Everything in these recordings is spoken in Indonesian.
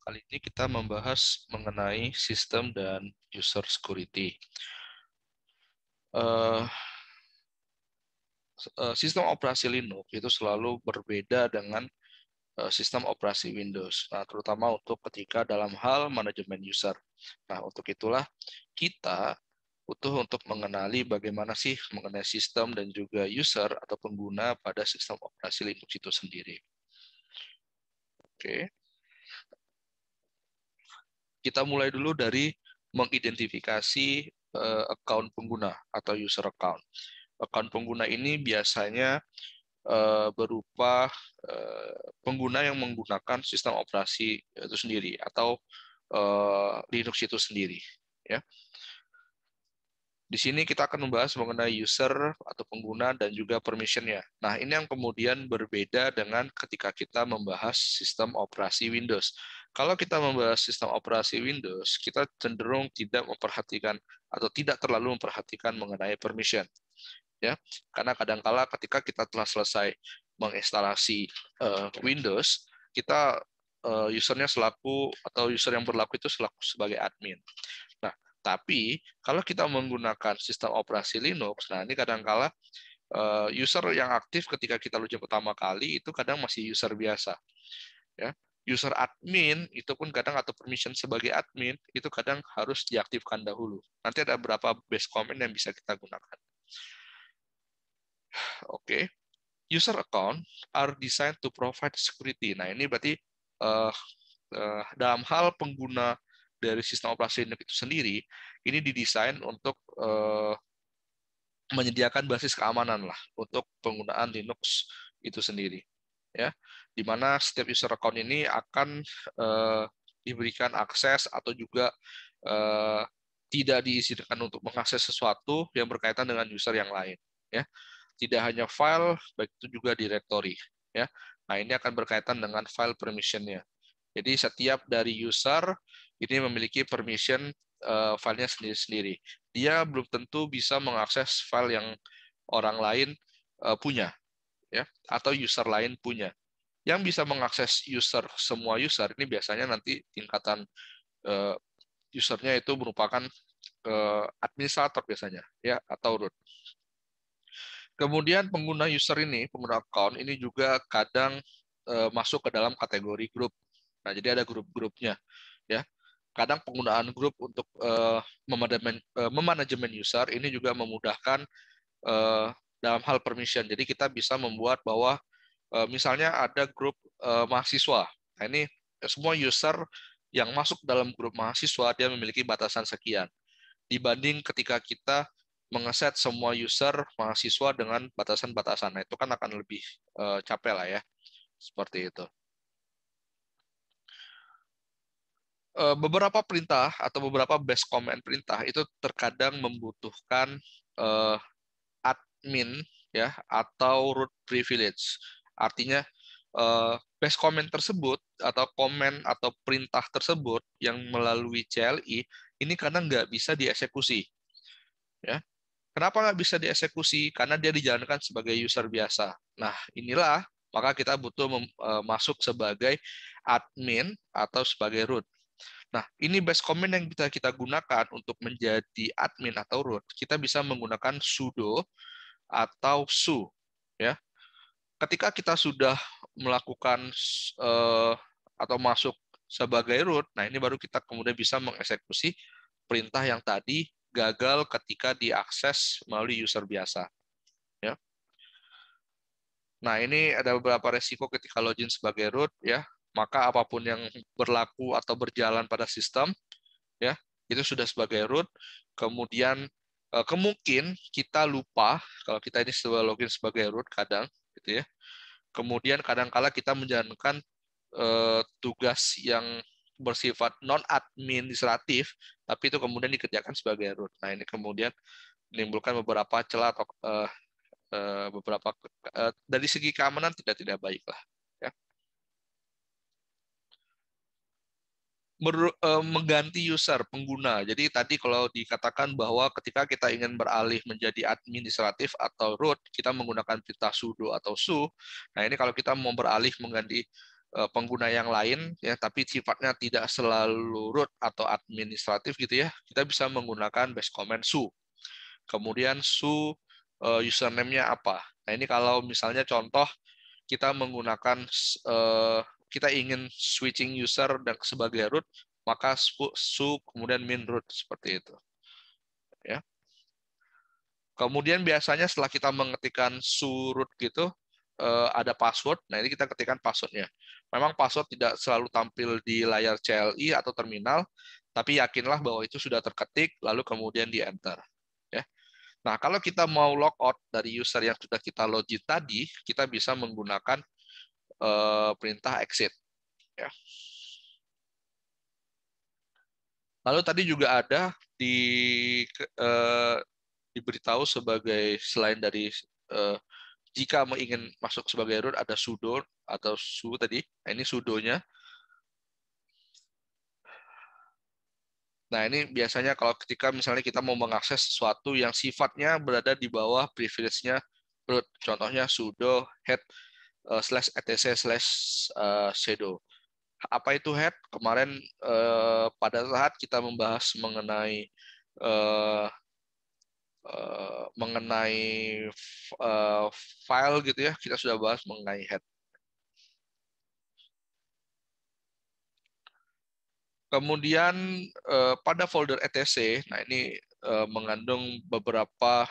Kali ini kita membahas mengenai sistem dan user security. Sistem operasi Linux itu selalu berbeda dengan sistem operasi Windows. Nah, terutama untuk ketika dalam hal manajemen user. Nah, untuk itulah kita butuh untuk mengenali bagaimana sih mengenai sistem dan juga user atau pengguna pada sistem operasi Linux itu sendiri. Oke. Kita mulai dulu dari mengidentifikasi account pengguna atau user account. Account pengguna ini biasanya berupa pengguna yang menggunakan sistem operasi itu sendiri atau Linux itu sendiri. Ya. Di sini kita akan membahas mengenai user atau pengguna dan juga permission-nya. Nah, ini yang kemudian berbeda dengan ketika kita membahas sistem operasi Windows. Kalau kita membahas sistem operasi Windows, kita cenderung tidak memperhatikan atau tidak terlalu memperhatikan mengenai permission. Ya, karena kadangkala ketika kita telah selesai menginstalasi Windows, kita usernya selaku atau user yang berlaku itu selaku sebagai admin. Nah, tapi kalau kita menggunakan sistem operasi Linux, nah ini kadangkala user yang aktif ketika kita launching pertama kali itu kadang masih user biasa. Ya, user admin itu pun kadang atau permission sebagai admin itu kadang harus diaktifkan dahulu. Nanti ada beberapa base command yang bisa kita gunakan. Oke, user account are designed to provide security. Nah, ini berarti dalam hal pengguna dari sistem operasi Linux itu sendiri, ini didesain untuk menyediakan basis keamanan lah untuk penggunaan Linux itu sendiri. Ya, di mana setiap user account ini akan diberikan akses atau juga tidak diizinkan untuk mengakses sesuatu yang berkaitan dengan user yang lain. Ya, tidak hanya file, baik itu juga directory. Ya, nah ini akan berkaitan dengan file permission-nya. Jadi setiap dari user ini memiliki permission filenya sendiri-sendiri. Dia belum tentu bisa mengakses file yang orang lain punya, ya, atau user lain punya. Yang bisa mengakses user semua user ini biasanya nanti tingkatan usernya itu merupakan administrator biasanya, ya, atau root. Kemudian pengguna user ini, pengguna account ini juga kadang masuk ke dalam kategori grup. Nah, jadi ada grup-grupnya, ya. Kadang penggunaan grup untuk memanajemen user ini juga memudahkan dalam hal permission. Jadi kita bisa membuat bahwa misalnya ada grup mahasiswa. Nah, ini semua user yang masuk dalam grup mahasiswa dia memiliki batasan sekian. Dibanding ketika kita mengeset semua user mahasiswa dengan batasan-batasan. Nah, itu kan akan lebih capek lah ya. Seperti itu. Beberapa perintah atau beberapa base command perintah itu terkadang membutuhkan admin ya atau root privilege. Artinya base command tersebut atau komen atau perintah tersebut yang melalui CLI ini kadang nggak bisa dieksekusi. Ya, kenapa nggak bisa dieksekusi? Karena dia dijalankan sebagai user biasa. Nah, inilah maka kita butuh masuk sebagai admin atau sebagai root. Nah, ini base command yang bisa kita gunakan untuk menjadi admin atau root. Kita bisa menggunakan sudo atau su. Ya, ketika kita sudah melakukan atau masuk sebagai root, nah ini baru kita kemudian bisa mengeksekusi perintah yang tadi gagal ketika diakses melalui user biasa. Ya. Nah, ini ada beberapa resiko ketika login sebagai root, ya. Maka apapun yang berlaku atau berjalan pada sistem, ya, itu sudah sebagai root. Kemudian kemungkin kita lupa kalau kita ini login sebagai root kadang, gitu ya. Kemudian kadang-kala kita menjalankan tugas yang bersifat non administratif, tapi itu kemudian dikerjakan sebagai root. Nah, ini kemudian menimbulkan beberapa celah atau beberapa dari segi keamanan tidak baik lah. Ya. Mengganti user pengguna. Jadi tadi kalau dikatakan bahwa ketika kita ingin beralih menjadi administratif atau root, kita menggunakan perintah sudo atau su. Nah ini kalau kita mau beralih mengganti pengguna yang lain ya, tapi sifatnya tidak selalu root atau administratif gitu ya, kita bisa menggunakan base command su. Kemudian su username-nya apa. Nah, ini kalau misalnya contoh kita menggunakan kita ingin switching user dan sebagai root, maka su kemudian min root seperti itu. Ya. Kemudian biasanya setelah kita mengetikkan su root gitu, ada password. Nah, ini kita ketikkan passwordnya. Memang password tidak selalu tampil di layar CLI atau terminal, tapi yakinlah bahwa itu sudah terketik, lalu kemudian di-enter. Ya. Nah, kalau kita mau logout dari user yang sudah kita login tadi, kita bisa menggunakan perintah exit. Ya. Lalu tadi juga ada diberitahu sebagai selain dari jika ingin masuk sebagai root ada sudo atau su tadi. Nah, ini sudonya. Nah, ini biasanya kalau ketika misalnya kita mau mengakses sesuatu yang sifatnya berada di bawah privilege-nya root. Contohnya sudo head /etc/shadow. Apa itu head? Kemarin pada saat kita membahas mengenai file gitu ya, kita sudah bahas mengenai head. Kemudian pada folder etc, nah ini mengandung beberapa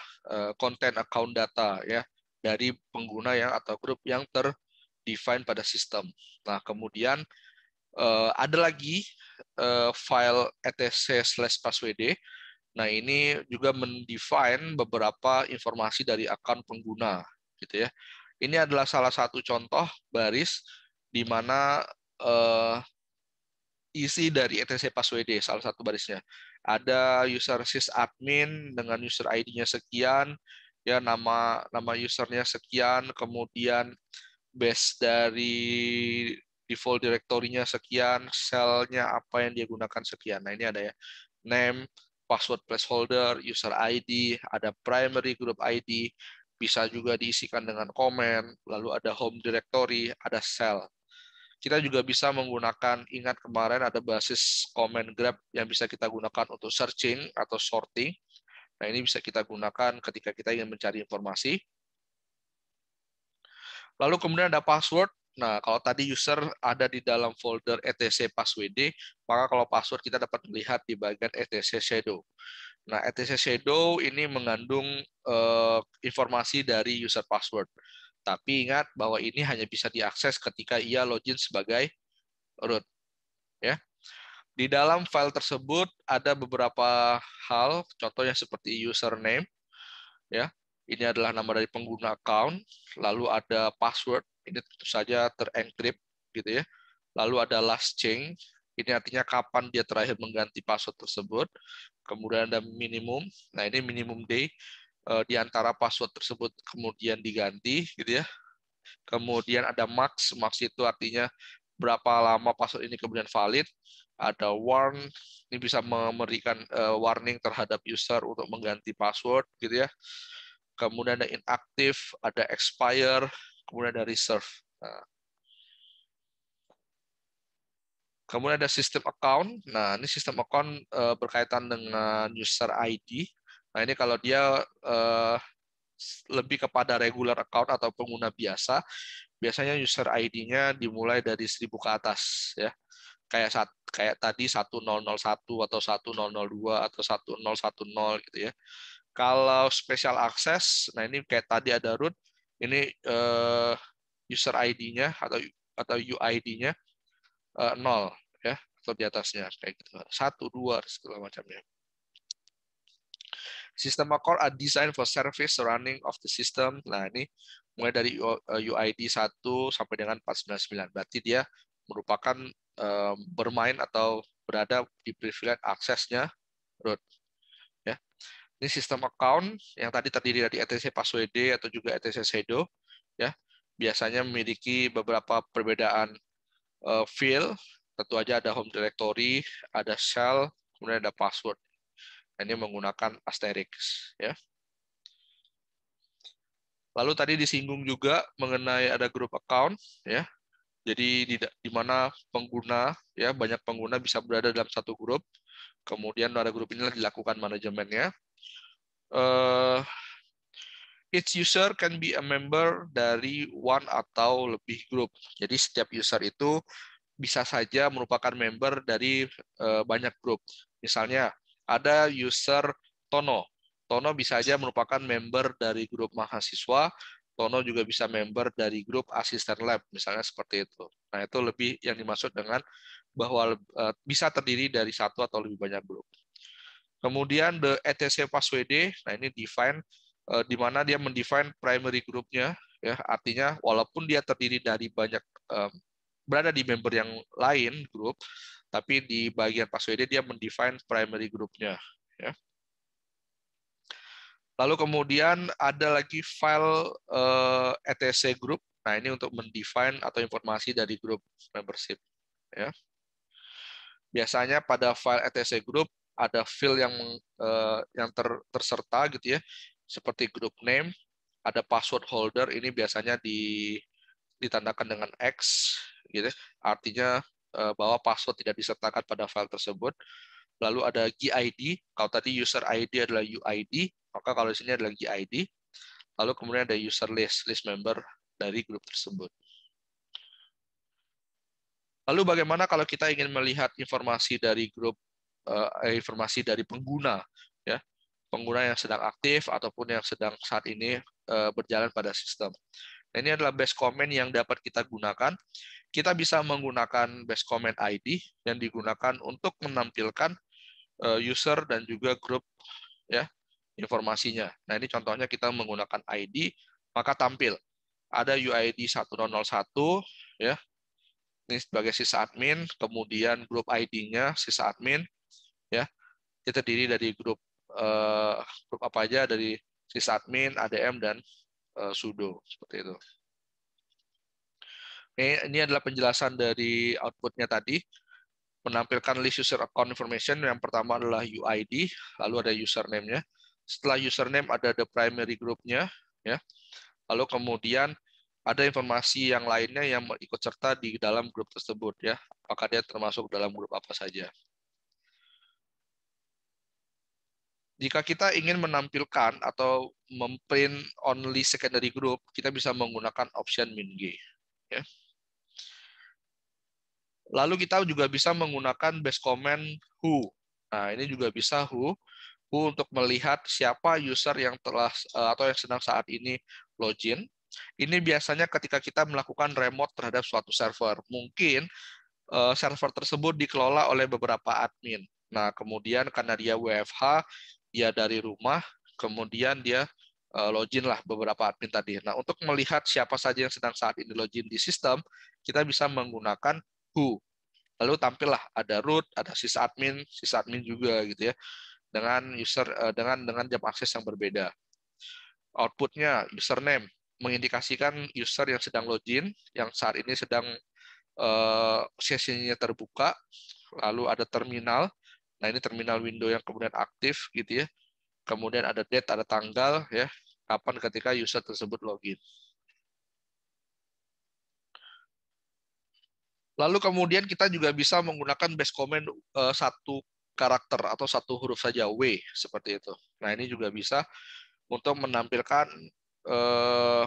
konten account data ya dari pengguna yang atau grup yang terdefine pada sistem. Nah, kemudian ada lagi file etc/passwd. Nah, ini juga mendefine beberapa informasi dari akun pengguna gitu ya. Ini adalah salah satu contoh baris di mana isi dari etc passwd, salah satu barisnya. Ada user sysadmin dengan user ID-nya sekian, ya nama usernya sekian, kemudian base dari default directory-nya sekian, shell-nya apa yang dia gunakan sekian. Nah, ini ada ya. Name, password placeholder, user ID, ada primary group ID, bisa juga diisikan dengan comment, lalu ada home directory, ada shell. Kita juga bisa menggunakan, ingat kemarin ada basis comment grab yang bisa kita gunakan untuk searching atau sorting. Nah, ini bisa kita gunakan ketika kita ingin mencari informasi. Lalu kemudian ada password. Nah, kalau tadi user ada di dalam folder etc passwd, maka kalau password kita dapat melihat di bagian etc shadow. Nah, etc shadow ini mengandung informasi dari user password. Tapi ingat bahwa ini hanya bisa diakses ketika ia login sebagai root. Ya. Di dalam file tersebut ada beberapa hal, contohnya seperti username, ya. Ini adalah nama dari pengguna account, lalu ada password, ini tentu saja terencrypt gitu ya. Lalu ada last change, ini artinya kapan dia terakhir mengganti password tersebut. Kemudian ada minimum, nah ini minimum day di antara password tersebut kemudian diganti gitu ya. Kemudian ada max, max itu artinya berapa lama password ini kemudian valid. Ada warn, ini bisa memberikan warning terhadap user untuk mengganti password gitu ya. Kemudian ada inactive, ada expire, kemudian ada reserve. Nah, kemudian ada sistem account. Nah, ini sistem account berkaitan dengan user ID. Nah, ini kalau dia lebih kepada regular account atau pengguna biasa, biasanya user ID-nya dimulai dari 1000 ke atas ya. Kayak tadi 1001 atau 1002 atau 1010 gitu ya. Kalau special access, nah ini kayak tadi ada root, ini user ID-nya atau UID-nya 0 ya, atau di atasnya kayak gitu. 1, 2 segala macamnya. System call are designed for service running of the system. Nah, ini mulai dari UID 1 sampai dengan 499. Berarti dia merupakan bermain atau berada di privilege aksesnya root. Ya. Ini sistem account yang tadi terdiri dari etc passwd atau juga etc shadow. Ya. Biasanya memiliki beberapa perbedaan field. Tentu aja ada home directory, ada shell, kemudian ada password. Ini menggunakan asterisk ya. Lalu tadi disinggung juga mengenai ada group account ya. Jadi di mana pengguna, ya banyak pengguna bisa berada dalam satu grup, kemudian pada grup inilah dilakukan manajemennya. Each user can be a member dari one atau lebih grup. Jadi setiap user itu bisa saja merupakan member dari banyak grup. Misalnya ada user Tono. Tono bisa saja merupakan member dari grup mahasiswa. Tono juga bisa member dari grup asisten lab, misalnya seperti itu. Nah, itu lebih yang dimaksud dengan bahwa bisa terdiri dari satu atau lebih banyak grup. Kemudian the etc password, nah ini define di mana dia mendefine primary groupnya, ya artinya walaupun dia terdiri dari banyak berada di member yang lain grup, tapi di bagian password dia mendefine primary groupnya, ya. Lalu kemudian ada lagi file etc group. Nah ini untuk mendefine atau informasi dari grup membership, ya. Biasanya pada file etc group ada field yang terserta gitu ya, seperti group name, ada password holder, ini biasanya ditandakan dengan X gitu, artinya bahwa password tidak disertakan pada file tersebut. Lalu ada GID, kalau tadi user ID adalah UID, maka kalau di sini adalah GID. Lalu kemudian ada user list member dari grup tersebut. Lalu bagaimana kalau kita ingin melihat informasi dari grup, informasi dari pengguna, ya, pengguna yang sedang aktif ataupun yang sedang saat ini berjalan pada sistem. Nah, ini adalah base comment yang dapat kita gunakan. Kita bisa menggunakan base comment ID yang digunakan untuk menampilkan user dan juga grup, ya, informasinya. Nah, ini contohnya kita menggunakan ID, maka tampil ada UID 1001, ya. Ini sebagai sysadmin, kemudian grup ID-nya sysadmin, ya. Itu terdiri dari grup apa aja, dari sysadmin, ADM, dan sudo, seperti itu. Ini adalah penjelasan dari outputnya tadi, menampilkan list user account information. Yang pertama adalah UID, lalu ada username-nya. Setelah username ada the primary group-nya, ya. Lalu kemudian ada informasi yang lainnya yang ikut serta di dalam grup tersebut, ya. Apakah dia termasuk dalam grup apa saja. Jika kita ingin menampilkan atau memprint only secondary group, kita bisa menggunakan option min-g, ya. Lalu kita juga bisa menggunakan base comment who. Nah, ini juga bisa who untuk melihat siapa user yang telah atau yang sedang saat ini login. Ini biasanya ketika kita melakukan remote terhadap suatu server. Mungkin server tersebut dikelola oleh beberapa admin. Nah, kemudian karena dia WFH, dia dari rumah, kemudian dia login lah beberapa admin tadi. Nah, untuk melihat siapa saja yang sedang saat ini login di sistem, kita bisa menggunakan who. Lalu tampillah ada root, ada sysadmin juga gitu ya, dengan user dengan jam akses yang berbeda. Outputnya username mengindikasikan user yang sedang login, yang saat ini sedang sesinya terbuka. Lalu ada terminal. Nah, ini terminal window yang kemudian aktif gitu ya. Kemudian ada date, ada tanggal ya, kapan ketika user tersebut login. Lalu kemudian kita juga bisa menggunakan base comment satu karakter atau satu huruf saja, W, seperti itu. Nah, ini juga bisa untuk menampilkan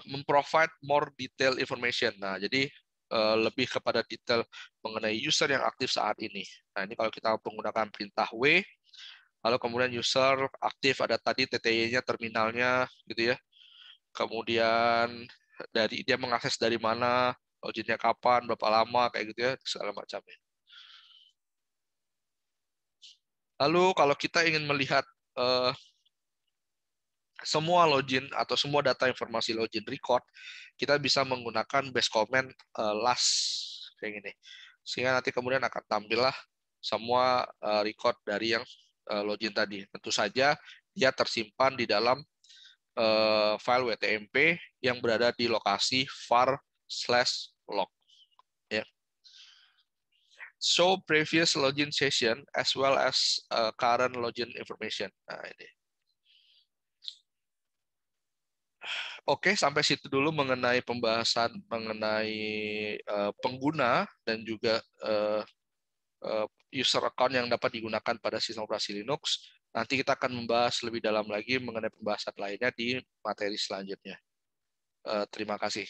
memprovide more detail information. Nah, jadi lebih kepada detail mengenai user yang aktif saat ini. Nah, ini kalau kita menggunakan perintah W, lalu kemudian user aktif, ada tadi TTY-nya, terminalnya, gitu ya. Kemudian dari dia mengakses dari mana, loginnya kapan, berapa lama, kayak gitu ya, segala macamnya. Lalu kalau kita ingin melihat semua login atau semua data informasi login record, kita bisa menggunakan base comment last kayak gini. Sehingga nanti kemudian akan tampillah semua record dari yang login tadi. Tentu saja dia tersimpan di dalam file WTMP yang berada di lokasi var/log. Ya. Show previous login session as well as current login information. Nah, ini. Oke, sampai situ dulu mengenai pembahasan mengenai pengguna dan juga user account yang dapat digunakan pada sistem operasi Linux. Nanti kita akan membahas lebih dalam lagi mengenai pembahasan lainnya di materi selanjutnya. Terima kasih.